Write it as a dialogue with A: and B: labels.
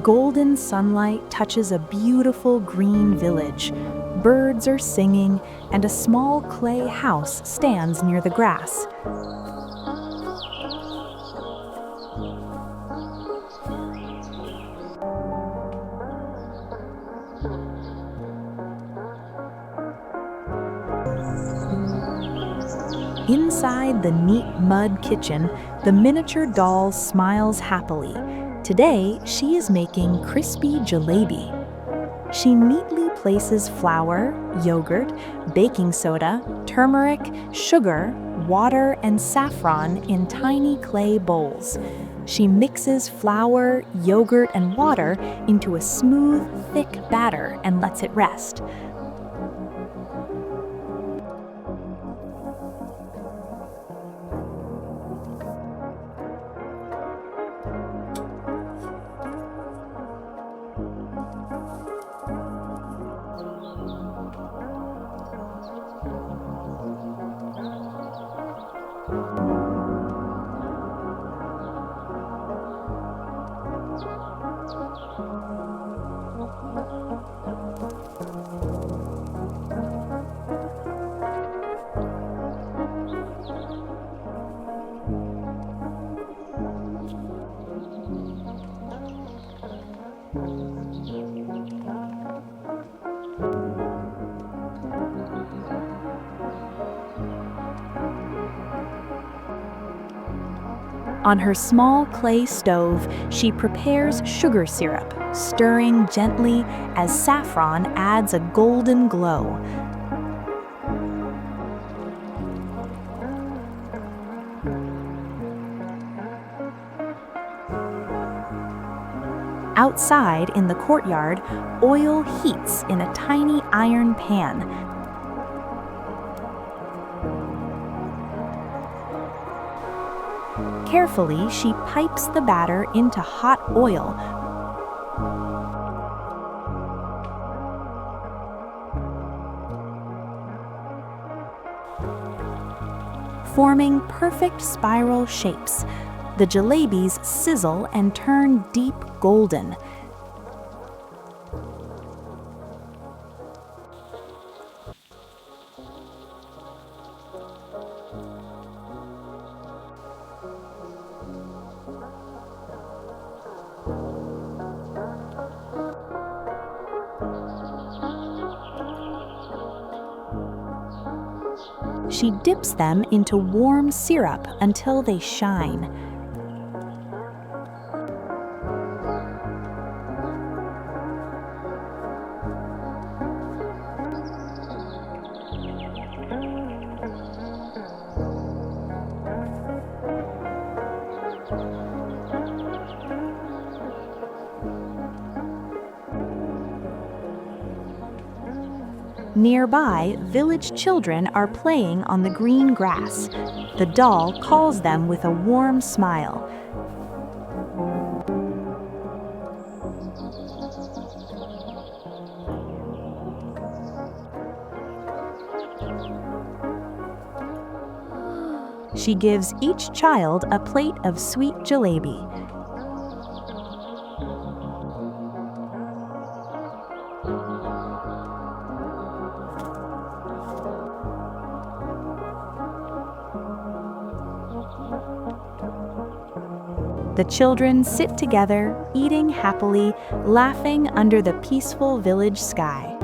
A: Golden sunlight touches a beautiful green village. Birds are singing, and a small clay house stands near the grass. Inside the neat mud kitchen, the miniature doll smiles happily. Today, she is making crispy jalebi. She neatly places flour, yogurt, baking soda, turmeric, sugar, water, and saffron in tiny clay bowls. She mixes flour, yogurt, and water into a smooth, thick batter and lets it rest. On her small clay stove, she prepares sugar syrup, stirring gently as saffron adds a golden glow. Outside in the courtyard, oil heats in a tiny iron pan. Carefully, she pipes the batter into hot oil. Forming perfect spiral shapes. The jalebis sizzle and turn deep golden. She dips them into warm syrup until they shine. Nearby, village children are playing on the green grass. The doll calls them with a warm smile. She gives each child a plate of sweet jalebi. The children sit together, eating happily, laughing under the peaceful village sky.